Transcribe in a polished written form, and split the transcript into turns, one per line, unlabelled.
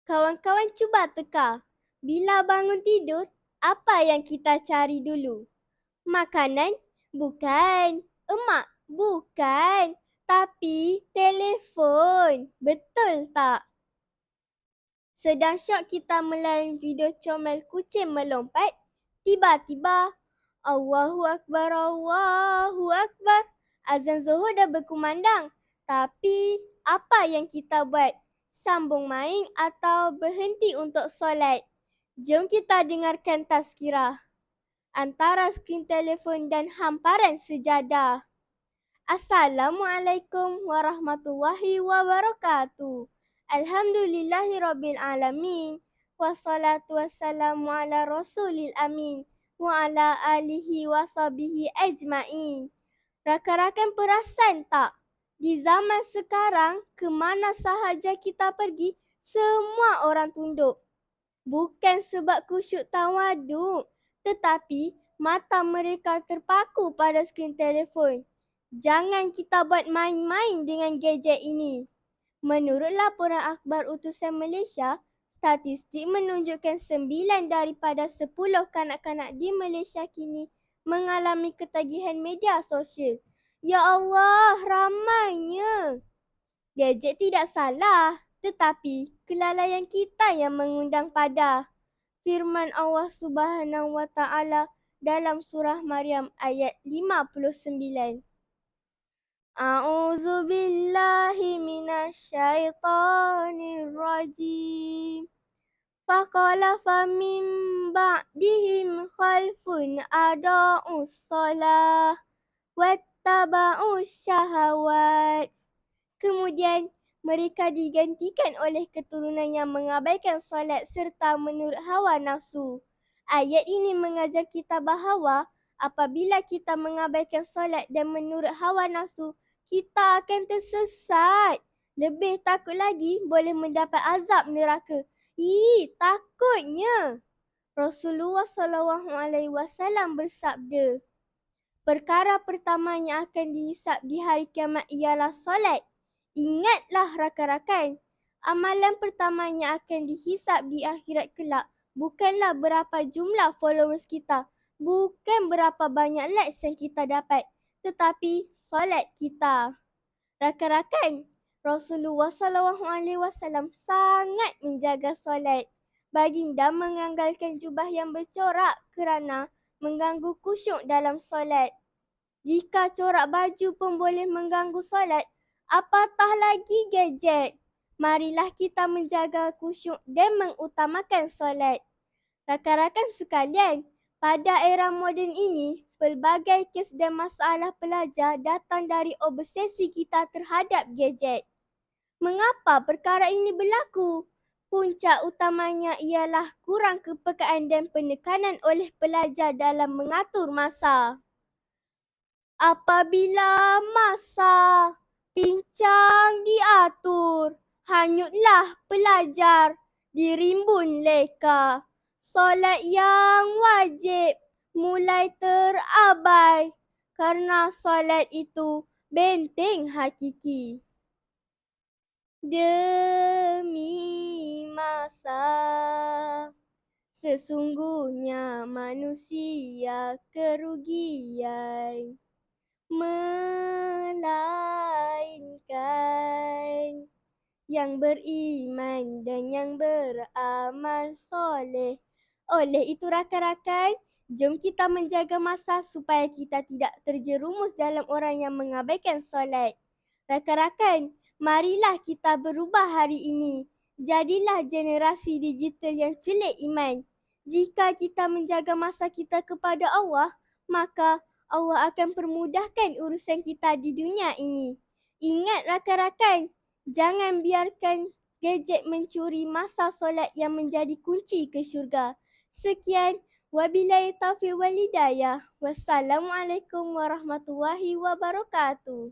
Kawan-kawan cuba teka. Bila bangun tidur, apa yang kita cari dulu? Makanan? Bukan. Emak? Bukan. Tapi telefon. Betul tak? Sedang syok kita melayang video comel kucing melompat, tiba-tiba Allahu Akbar, Allahu Akbar. Azan Zuhur dah berkumandang. Tapi apa yang kita buat? Sambung main atau berhenti untuk solat? Jom kita dengarkan tazkirah antara skrin telefon dan hamparan sejadah. Assalamualaikum warahmatullahi wabarakatuh. Alhamdulillahirabbil alamin. Wassalatu wassalamu ala rasulil amin wa ala alihi washabihi ajmain. Rakan-rakan perasan tak? Di zaman sekarang, ke mana sahaja kita pergi, semua orang tunduk. Bukan sebab khusyuk tawaduk, tetapi mata mereka terpaku pada skrin telefon. Jangan kita buat main-main dengan gadget ini. Menurut laporan akhbar utusan Malaysia, statistik menunjukkan 9 daripada 10 kanak-kanak di Malaysia kini mengalami ketagihan media sosial. Ya Allah, ramainya. Gadget tidak salah, tetapi kelalaian kita yang mengundang pada. Firman Allah Subhanahu wa Ta'ala dalam surah Maryam ayat 59. A'udzu billahi minasyaitonir rajim. Faqalafa min ba'dihim khalfun ada'us shalah wattaba'us syahawat. Kemudian mereka digantikan oleh keturunan yang mengabaikan solat serta menurut hawa nafsu. Ayat ini mengajar kita bahawa apabila kita mengabaikan solat dan menurut hawa nafsu, kita akan tersesat. Lebih takut lagi boleh mendapat azab neraka. Takutnya. Rasulullah SAW bersabda, perkara pertama yang akan dihisap di hari kiamat ialah solat. Ingatlah rakan-rakan, amalan pertama yang akan dihisap di akhirat kelak bukanlah berapa jumlah followers kita, bukan berapa banyak likes yang kita dapat, tetapi solat kita. Rakan-rakan, Rasulullah SAW sangat menjaga solat. Baginda menanggalkan jubah yang bercorak kerana mengganggu khusyuk dalam solat. Jika corak baju pun boleh mengganggu solat, apatah lagi gadget. Marilah kita menjaga khusyuk dan mengutamakan solat. Rakan-rakan sekalian, pada era moden ini, pelbagai kes dan masalah pelajar datang dari obsesi kita terhadap gadget. Mengapa perkara ini berlaku? Puncak utamanya ialah kurang kepekaan dan penekanan oleh pelajar dalam mengatur masa. Apabila masa pincang diatur, hanyutlah pelajar dirimbun leka. Solat yang wajib mulai terabai kerana solat itu benteng hakiki. Demi masa, sesungguhnya manusia kerugian, melainkan yang beriman dan yang beramal soleh. Oleh itu rakan-rakan, jom kita menjaga masa supaya kita tidak terjerumus dalam orang yang mengabaikan solat. Rakan-rakan, marilah kita berubah hari ini. Jadilah generasi digital yang celik iman. Jika kita menjaga masa kita kepada Allah, maka Allah akan permudahkan urusan kita di dunia ini. Ingat rakan-rakan, jangan biarkan gadget mencuri masa solat yang menjadi kunci ke syurga. Sekian, wabillahi taufiq wal hidayah. Wassalamualaikum warahmatullahi wabarakatuh.